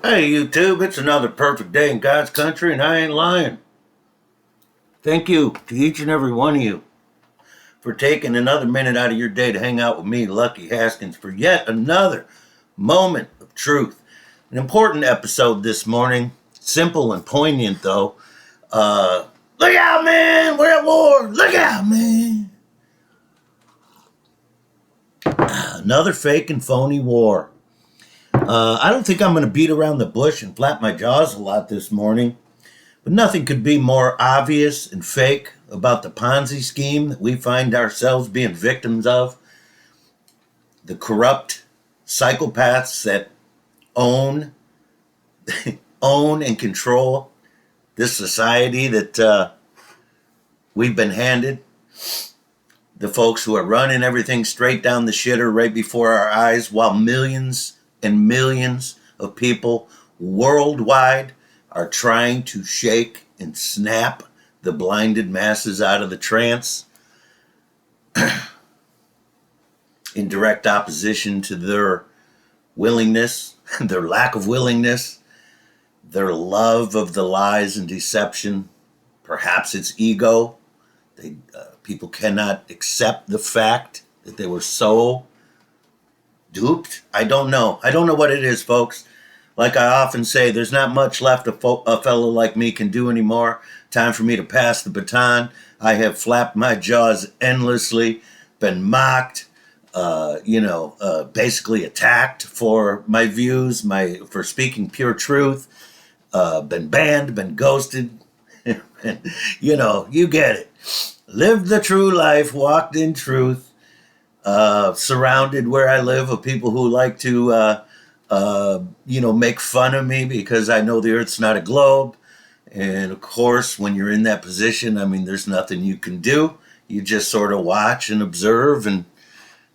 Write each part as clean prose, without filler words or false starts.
Hey, YouTube, it's another perfect day in God's country, and I ain't lying. Thank you to each and every one of you for taking another minute out of your day to hang out with me, Lucky Haskins, for yet another moment of truth. An important episode this morning, simple and poignant, though. Look out, man! We're at war! Look out, man! Another fake and phony war. I don't think I'm going to beat around the bush and flap my jaws a lot this morning, but nothing could be more obvious and fake about the Ponzi scheme that we find ourselves being victims of. The corrupt psychopaths that own and control this society that we've been handed. The folks who are running everything straight down the shitter right before our eyes, while millions and millions of people worldwide are trying to shake and snap the blinded masses out of the trance in direct opposition to their willingness, their lack of willingness, their love of the lies and deception. Perhaps it's ego. People cannot accept the fact that they were so duped. I don't know what it is, folks. Like I often say, there's not much left a fellow like me can do anymore. Time for me to pass the baton. I have flapped my jaws endlessly, been mocked, basically attacked for my views, for speaking pure truth, been banned, been ghosted. You get it. Lived the true life, walked in truth. Surrounded where I live of people who like to, make fun of me because I know the earth's not a globe. And of course, when you're in that position, there's nothing you can do. You just sort of watch and observe and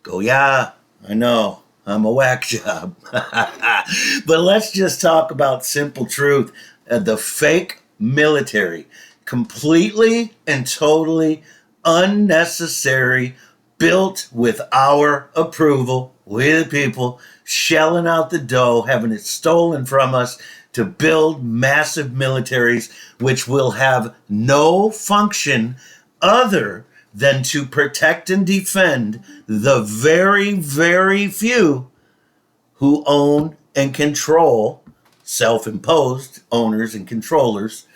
go, yeah, I know, I'm a whack job. But let's just talk about simple truth. The fake military, completely and totally unnecessary, built with our approval, we the people, shelling out the dough, having it stolen from us to build massive militaries which will have no function other than to protect and defend the very, very few who own and control, self-imposed owners and controllers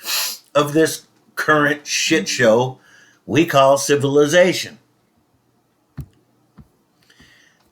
of this current shit show we call civilization.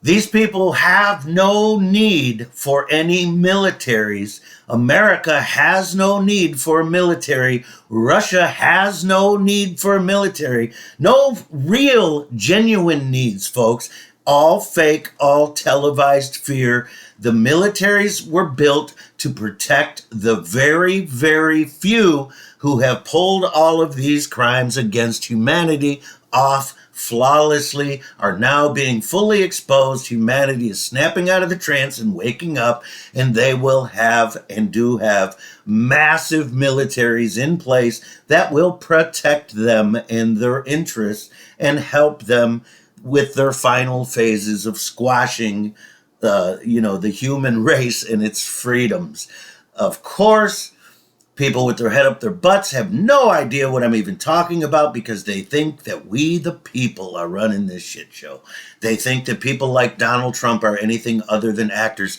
These people have no need for any militaries. America has no need for a military. Russia has no need for a military. No real, genuine needs, folks. All fake, all televised fear. The militaries were built to protect the very, very few who have pulled all of these crimes against humanity off flawlessly, are now being fully exposed. Humanity is snapping out of the trance and waking up, and they will have and do have massive militaries in place that will protect them and their interests and help them with their final phases of squashing the human race and its freedoms. Of course, people with their head up their butts have no idea what I'm even talking about because they think that we, the people, are running this shit show. They think that people like Donald Trump are anything other than actors,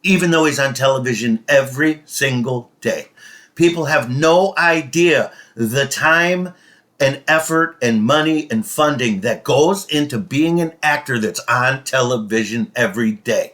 even though he's on television every single day. People have no idea the time and effort and money and funding that goes into being an actor that's on television every day.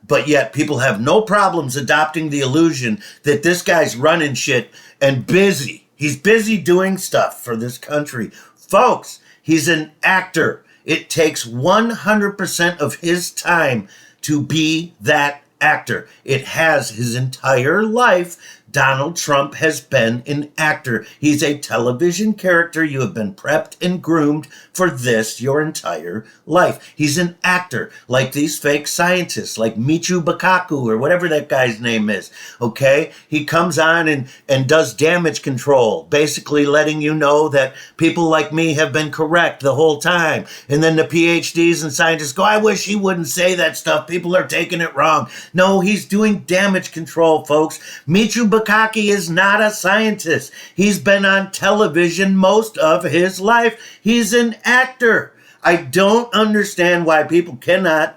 But yet people have no problems adopting the illusion that this guy's running shit and busy. He's busy doing stuff for this country. Folks, he's an actor. It takes 100% of his time to be that actor. It has his entire life Donald Trump has been an actor. He's a television character. You have been prepped and groomed for this your entire life. He's an actor, like these fake scientists, like Michio Kaku or whatever that guy's name is, okay? He comes on and does damage control, basically letting you know that people like me have been correct the whole time. And then the PhDs and scientists go, I wish he wouldn't say that stuff. People are taking it wrong. No, he's doing damage control, folks. Michio Kaku is not a scientist. He's been on television most of his life. He's an actor. I don't understand why people cannot,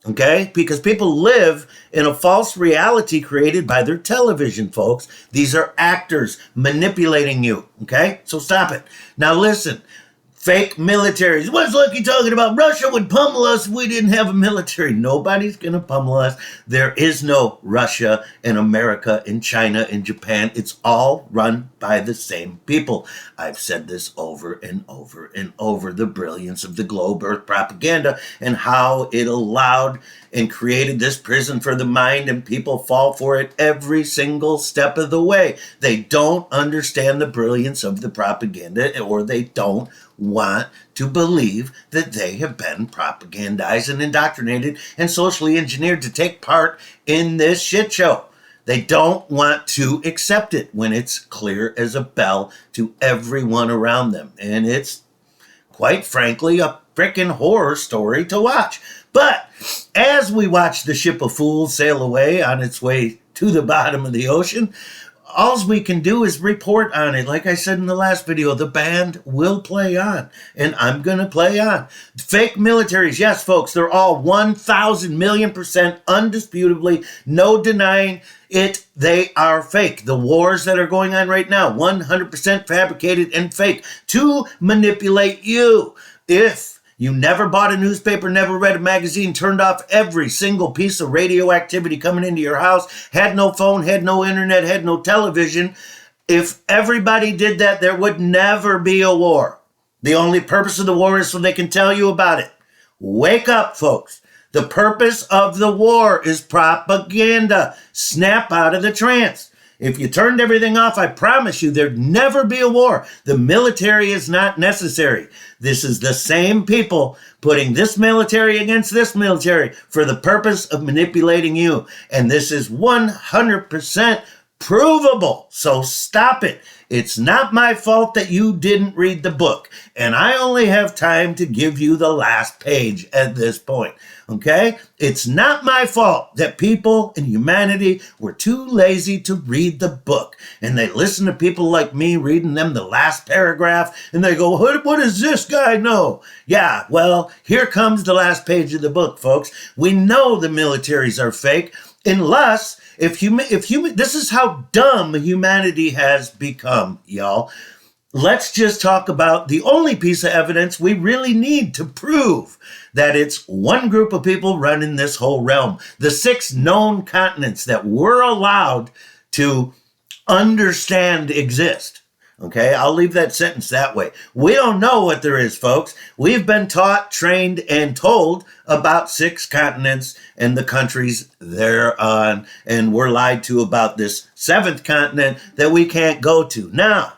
okay? Because people live in a false reality created by their television, folks. These are actors manipulating you, okay? So stop it. Now listen. Fake militaries. What's Lucky talking about? Russia would pummel us if we didn't have a military. Nobody's going to pummel us. There is no Russia and America and China and Japan. It's all run by the same people. I've said this over and over and over. The brilliance of the globe earth propaganda and how it allowed and created this prison for the mind, and people fall for it every single step of the way. They don't understand the brilliance of the propaganda, or they don't want to believe that they have been propagandized and indoctrinated and socially engineered to take part in this shit show. They don't want to accept it when it's clear as a bell to everyone around them. And it's, quite frankly, a freaking horror story to watch. But as we watch the ship of fools sail away on its way to the bottom of the ocean, all we can do is report on it. Like I said in the last video, the band will play on, and I'm going to play on. Fake militaries, yes, folks, they're all 1,000,000,000% undisputably, no denying it. They are fake. The wars that are going on right now, 100% fabricated and fake to manipulate you. If you never bought a newspaper, never read a magazine, turned off every single piece of radioactivity coming into your house, had no phone, had no internet, had no television, if everybody did that, there would never be a war. The only purpose of the war is so they can tell you about it. Wake up, folks. The purpose of the war is propaganda. Snap out of the trance. If you turned everything off, I promise you there'd never be a war. The military is not necessary. This is the same people putting this military against this military for the purpose of manipulating you. And this is 100% provable. So stop it. It's not my fault that you didn't read the book. And I only have time to give you the last page at this point. Okay? It's not my fault that people in humanity were too lazy to read the book. And they listen to people like me reading them the last paragraph. And they go, what does this guy know? Yeah, well, here comes the last page of the book, folks. We know the militaries are fake. Unless, this is how dumb humanity has become, y'all. Let's just talk about the only piece of evidence we really need to prove that it's one group of people running this whole realm. The 6 known continents that we're allowed to understand exist. Okay, I'll leave that sentence that way. We don't know what there is, folks. We've been taught, trained, and told about 6 continents and the countries they're on, and we're lied to about this 7th continent that we can't go to. Now,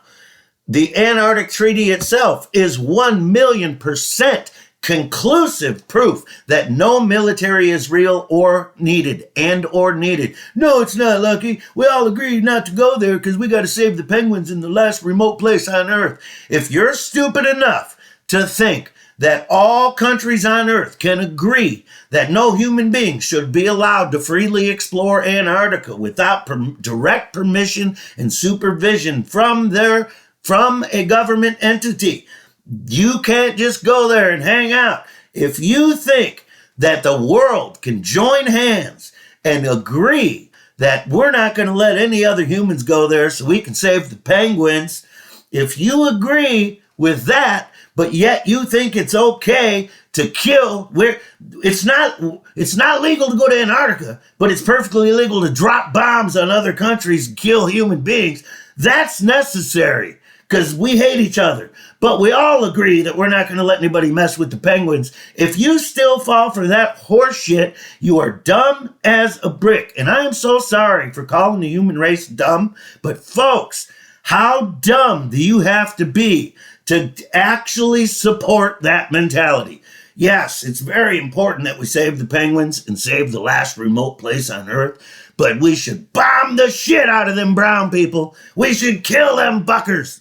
the Antarctic Treaty itself is 1,000,000% conclusive proof that no military is real or needed, No, it's not, Lucky. We all agreed not to go there because we got to save the penguins in the last remote place on Earth. If you're stupid enough to think that all countries on Earth can agree that no human being should be allowed to freely explore Antarctica without direct permission and supervision from a government entity, you can't just go there and hang out. If you think that the world can join hands and agree that we're not going to let any other humans go there so we can save the penguins, if you agree with that, but yet you think it's okay to kill, it's not legal to go to Antarctica, but it's perfectly legal to drop bombs on other countries and kill human beings, that's necessary. Because we hate each other. But we all agree that we're not going to let anybody mess with the penguins. If you still fall for that horse shit, you are dumb as a brick. And I am so sorry for calling the human race dumb. But folks, how dumb do you have to be to actually support that mentality? Yes, it's very important that we save the penguins and save the last remote place on Earth, but we should bomb the shit out of them brown people. We should kill them buckers.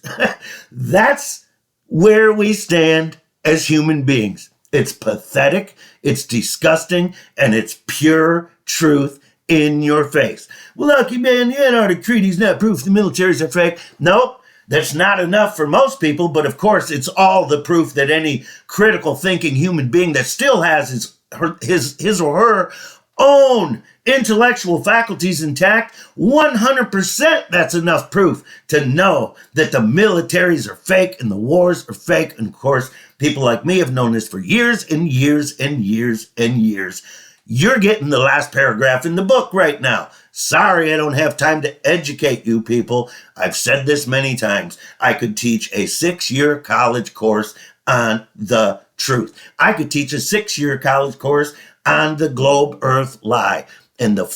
That's where we stand as human beings. It's pathetic, it's disgusting, and it's pure truth in your face. Well, Lucky man, the Antarctic Treaty's not proof the militaries are fake. Nope. That's not enough for most people, but of course it's all the proof that any critical thinking human being that still has his or her own intellectual faculties intact, 100% that's enough proof to know that the militaries are fake and the wars are fake. And of course, people like me have known this for years and years and years and years. You're getting the last paragraph in the book right now. Sorry, I don't have time to educate you people. I've said this many times. I could teach a 6-year college course on the truth. I could teach a 6-year college course on the globe earth lie and the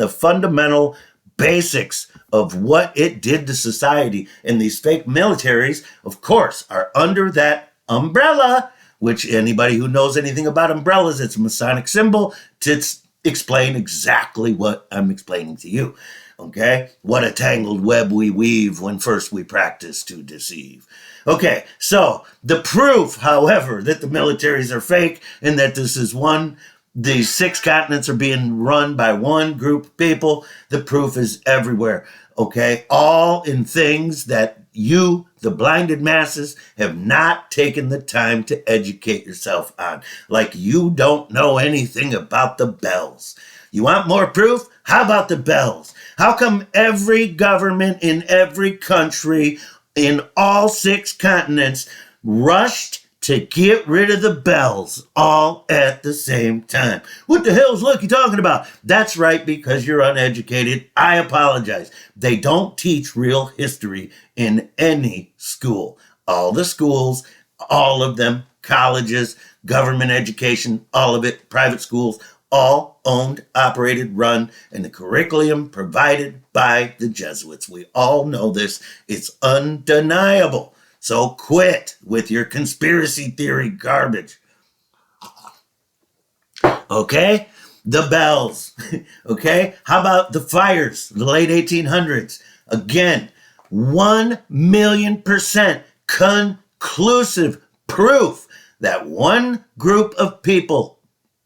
fundamental basics of what it did to society. And these fake militaries, of course, are under that umbrella, which anybody who knows anything about umbrellas, it's a Masonic symbol to explain exactly what I'm explaining to you. Okay? What a tangled web we weave when first we practice to deceive. Okay, so the proof, however, that the militaries are fake and that this is the 6 continents are being run by one group of people, the proof is everywhere. Okay? All in things that you, the blinded masses, have not taken the time to educate yourself on. Like you don't know anything about the bells. You want more proof? How about the bells? How come every government in every country in all 6 continents rushed to get rid of the bells all at the same time? What the hell is Lucky talking about? That's right, because you're uneducated. I apologize. They don't teach real history in any school. All the schools, all of them, colleges, government education, all of it, private schools, all owned, operated, run, and the curriculum provided by the Jesuits. We all know this. It's undeniable. So quit with your conspiracy theory garbage. Okay? The bells. Okay? How about the fires, the late 1800s? Again, 1,000,000% conclusive proof that one group of people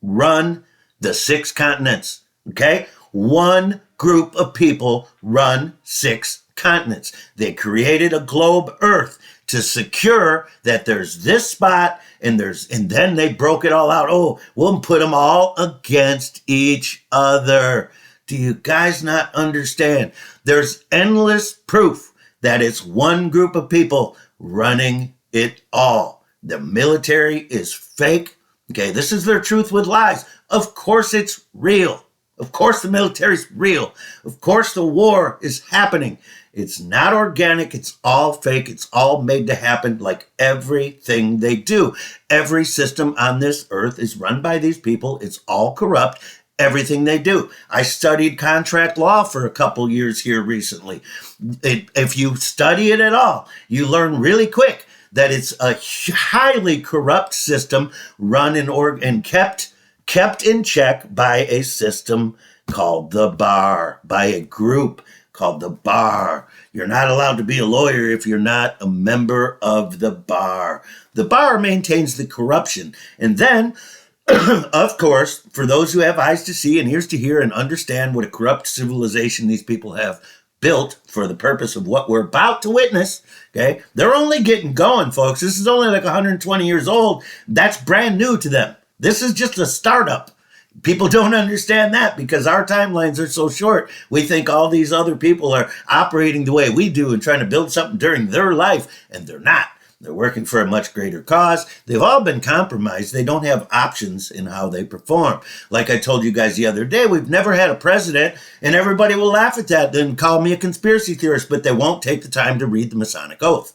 run the 6 continents. Okay? One group of people run 6 continents. They created a globe Earth to secure that there's this spot and then they broke it all out. Oh, we'll put them all against each other. Do you guys not understand? There's endless proof that it's one group of people running it all. The military is fake. Okay, this is their truth with lies. Of course it's real. Of course the military's real. Of course the war is happening. It's not organic. It's all fake. It's all made to happen, like everything they do. Every system on this earth is run by these people. It's all corrupt. Everything they do. I studied contract law for a couple years here recently. If you study it at all, you learn really quick that it's a highly corrupt system run and kept in check by a system called the bar, by a group called the bar. You're not allowed to be a lawyer if you're not a member of the bar. The bar maintains the corruption. And then, of course, for those who have eyes to see and ears to hear and understand what a corrupt civilization these people have built for the purpose of what we're about to witness, okay, they're only getting going, folks. This is only like 120 years old. That's brand new to them. This is just a startup. People don't understand that because our timelines are so short. We think all these other people are operating the way we do and trying to build something during their life, and they're not. They're working for a much greater cause. They've all been compromised. They don't have options in how they perform. Like I told you guys the other day, we've never had a president, and everybody will laugh at that and call me a conspiracy theorist, but they won't take the time to read the Masonic Oath.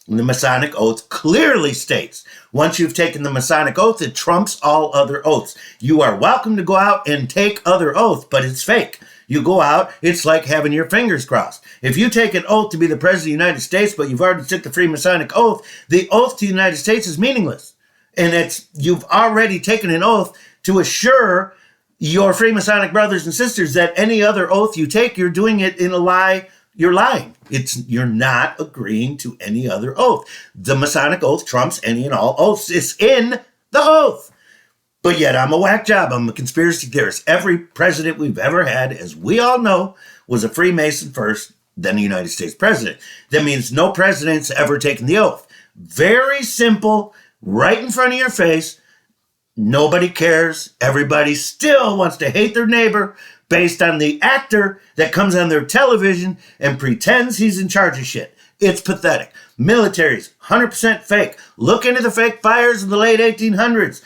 The Masonic oath clearly states, once you've taken the Masonic oath, it trumps all other oaths. You are welcome to go out and take other oaths, but it's fake. You go out, it's like having your fingers crossed. If you take an oath to be the President of the United States, but you've already took the Freemasonic oath, the oath to the United States is meaningless. And you've already taken an oath to assure your Freemasonic brothers and sisters that any other oath you take, you're doing it in a lie. You're lying. You're not agreeing to any other oath. The Masonic oath trumps any and all oaths. It's in the oath. But yet I'm a whack job. I'm a conspiracy theorist. Every president we've ever had, as we all know, was a Freemason first, then a United States president. That means no president's ever taken the oath. Very simple, right in front of your face. Nobody cares. Everybody still wants to hate their neighbor based on the actor that comes on their television and pretends he's in charge of shit. It's pathetic. Military's 100% fake. Look into the fake fires of the late 1800s.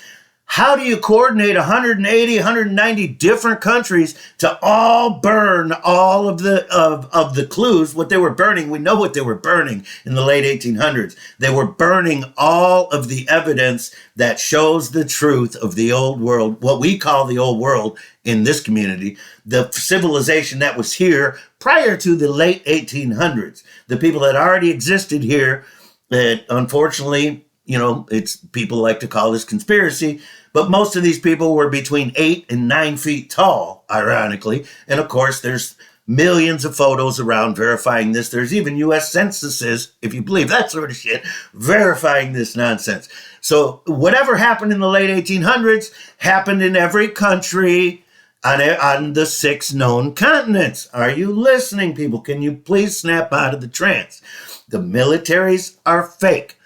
How do you coordinate 180, 190 different countries to all burn all of the clues? What they were burning, we know what they were burning in the late 1800s. They were burning all of the evidence that shows the truth of the old world, what we call the old world in this community, the civilization that was here prior to the late 1800s. The people that already existed here, that unfortunately, it's people like to call this conspiracy, but most of these people were between 8 and 9 feet tall, ironically. And of course, there's millions of photos around verifying this. There's even U.S. censuses, if you believe that sort of shit, verifying this nonsense. So whatever happened in the late 1800s happened in every country on the 6 known continents. Are you listening, people? Can you please snap out of the trance? The militaries are fake.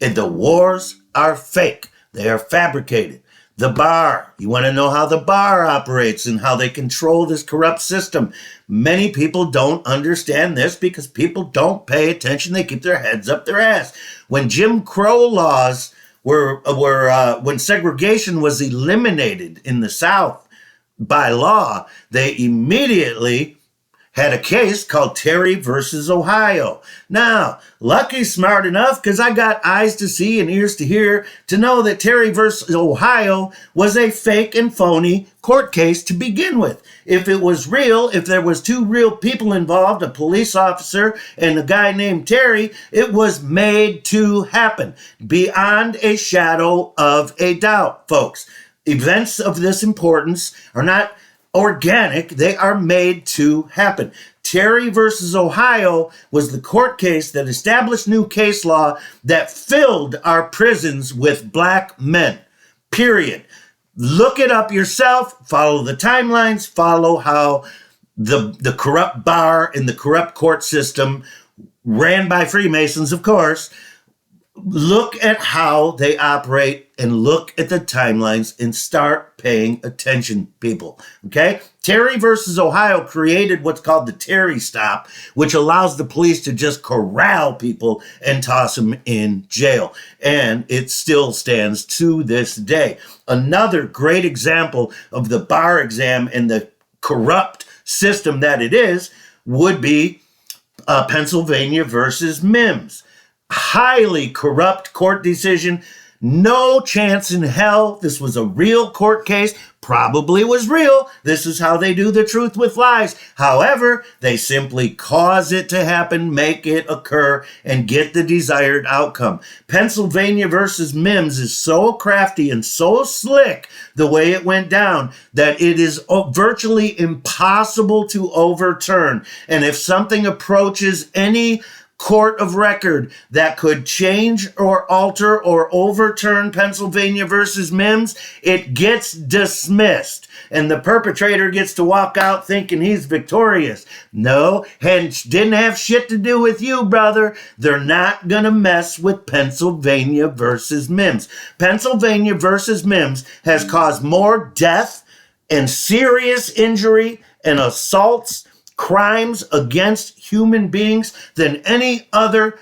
And the wars are fake. They are fabricated. The bar, you want to know how the bar operates and how they control this corrupt system. Many people don't understand this because people don't pay attention. They keep their heads up their ass. When Jim Crow laws when segregation was eliminated in the South by law, they immediately had a case called Terry versus Ohio. Now, Lucky's smart enough, because I got eyes to see and ears to hear, to know that Terry versus Ohio was a fake and phony court case to begin with. If it was real, if there was 2 real people involved, a police officer and a guy named Terry, it was made to happen. Beyond a shadow of a doubt, folks. Events of this importance are not organic, they are made to happen. Terry versus Ohio was the court case that established new case law that filled our prisons with black men. Period. Look it up yourself, follow the timelines, follow how the corrupt bar and the corrupt court system, ran by Freemasons, of course. Look at how they operate and look at the timelines and start paying attention, people. Okay? Terry versus Ohio created what's called the Terry stop, which allows the police to just corral people and toss them in jail. And it still stands to this day. Another great example of the bar exam and the corrupt system that it is would be Pennsylvania versus Mims. Highly corrupt court decision. No chance in hell. This was a real court case. Probably was real. This is how they do the truth with lies. However, they simply cause it to happen, make it occur, and get the desired outcome. Pennsylvania versus Mims is so crafty and so slick the way it went down that it is virtually impossible to overturn. And if something approaches any court of record that could change or alter or overturn Pennsylvania versus Mims, it gets dismissed. And the perpetrator gets to walk out thinking he's victorious. No, and didn't have shit to do with you, brother. They're not gonna mess with Pennsylvania versus Mims. Pennsylvania versus Mims has caused more death and serious injury and assaults, crimes against human beings than any other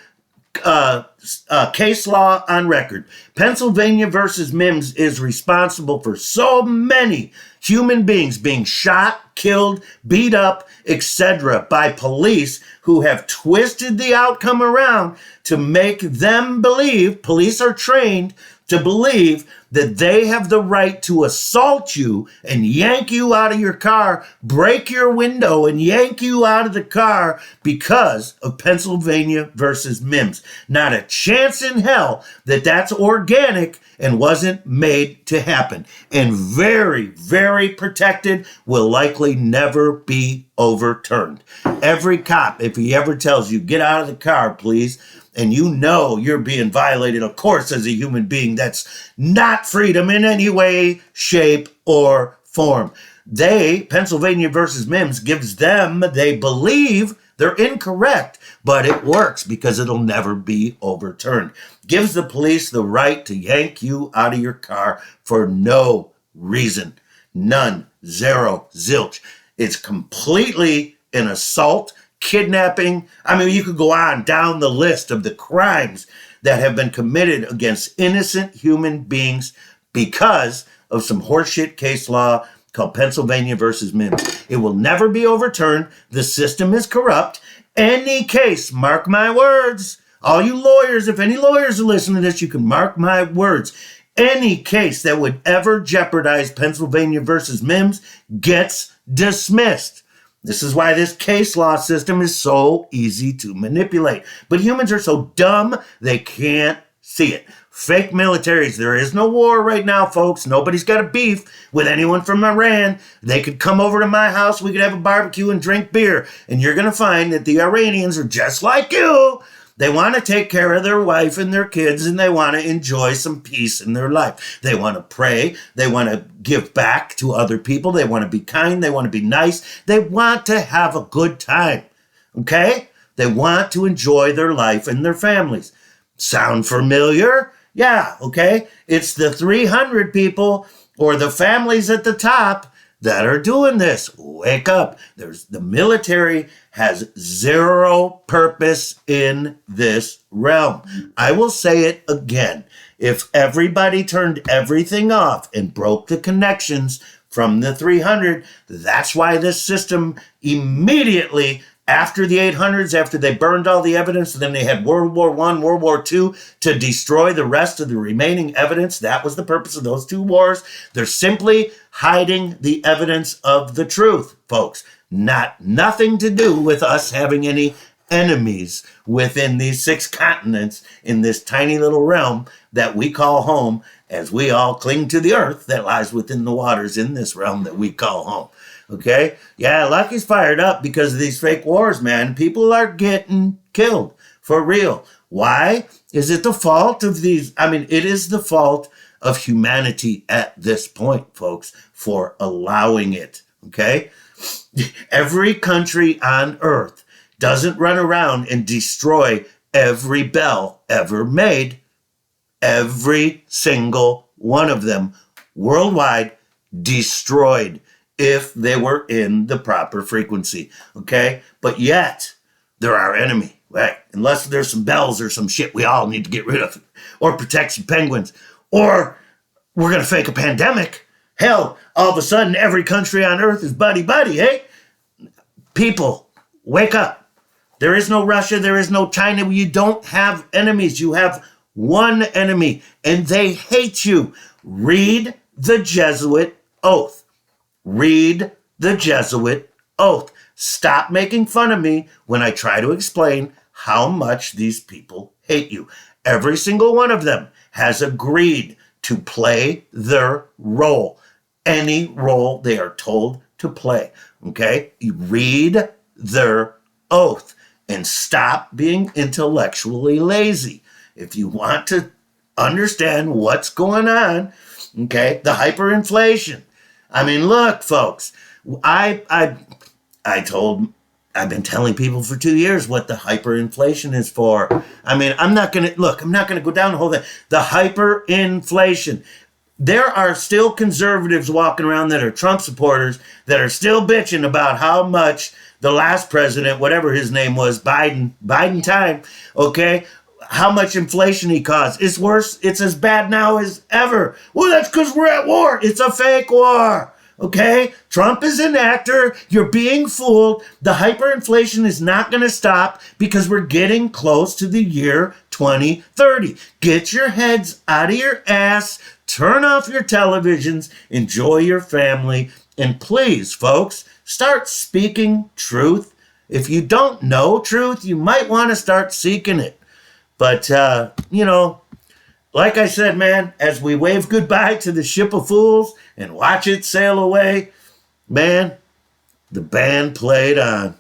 case law on record. Pennsylvania versus Mims is responsible for so many human beings being shot, killed, beat up, etc. by police who have twisted the outcome around to make them believe, police are trained to believe that they have the right to assault you and yank you out of your car, break your window and yank you out of the car because of Pennsylvania versus Mims. Not a chance in hell that that's organic and wasn't made to happen. And very, very protected, will likely never be overturned. Every cop, if he ever tells you, get out of the car, please, and you know you're being violated, of course, as a human being, that's not freedom in any way, shape, or form. Pennsylvania versus Mims gives them, they believe they're incorrect, but it works because it'll never be overturned. Gives the police the right to yank you out of your car for no reason. None. Zero. Zilch. It's completely an assault, kidnapping. I mean, you could go on down the list of the crimes that have been committed against innocent human beings because of some horseshit case law called Pennsylvania versus Mims. It will never be overturned. The system is corrupt. Any case, mark my words, all you lawyers, if any lawyers are listening to this, you can mark my words. Any case that would ever jeopardize Pennsylvania versus Mims gets dismissed. This is why this case law system is so easy to manipulate. But humans are so dumb, they can't see it. Fake militaries. There is no war right now, folks. Nobody's got a beef with anyone from Iran. They could come over to my house. We could have a barbecue and drink beer. And you're going to find that the Iranians are just like you. They want to take care of their wife and their kids, and they want to enjoy some peace in their life. They want to pray. They want to give back to other people. They want to be kind. They want to be nice. They want to have a good time. Okay? They want to enjoy their life and their families. Sound familiar? Yeah, okay? It's the 300 people or the families at the top that are doing this. Wake up. The military has zero purpose in this realm. I will say it again. If everybody turned everything off and broke the connections from the 300, that's why this system immediately after the 800s, after they burned all the evidence, and then they had World War I, World War II to destroy the rest of the remaining evidence. That was the purpose of those two wars. They're simply hiding the evidence of the truth, folks. Nothing to do with us having any enemies within these 6 continents in this tiny little realm that we call home, as we all cling to the earth that lies within the waters in this realm that we call home. Okay? Yeah, Lucky's fired up because of these fake wars, man. People are getting killed for real. Why? Is it the fault of these? I mean, it is the fault of humanity at this point, folks, for allowing it. Okay? Every country on earth doesn't run around and destroy every bell ever made. Every single one of them worldwide destroyed if they were in the proper frequency, okay? But yet, they're our enemy, right? Unless there's some bells or some shit we all need to get rid of, or protect some penguins, or we're gonna fake a pandemic. Hell, all of a sudden, every country on earth is buddy-buddy, eh? People, wake up. There is no Russia, there is no China. You don't have enemies. You have one enemy, and they hate you. Read the Jesuit oath. Read the Jesuit oath. Stop making fun of me when I try to explain how much these people hate you. Every single one of them has agreed to play their role. Any role they are told to play. Okay? You read their oath and stop being intellectually lazy. If you want to understand what's going on, okay, the hyperinflation. I mean, look, folks, I've been telling people for 2 years what the hyperinflation is for. I mean, I'm not going to go down the whole thing. The hyperinflation. There are still conservatives walking around that are Trump supporters that are still bitching about how much the last president, whatever his name was, Biden time, okay, how much inflation he caused. It's worse. It's as bad now as ever. Well, that's because we're at war. It's a fake war. Okay? Trump is an actor. You're being fooled. The hyperinflation is not going to stop because we're getting close to the year 2030. Get your heads out of your ass. Turn off your televisions. Enjoy your family. And please, folks, start speaking truth. If you don't know truth, you might want to start seeking it. But, like I said, man, as we wave goodbye to the ship of fools and watch it sail away, man, the band played on.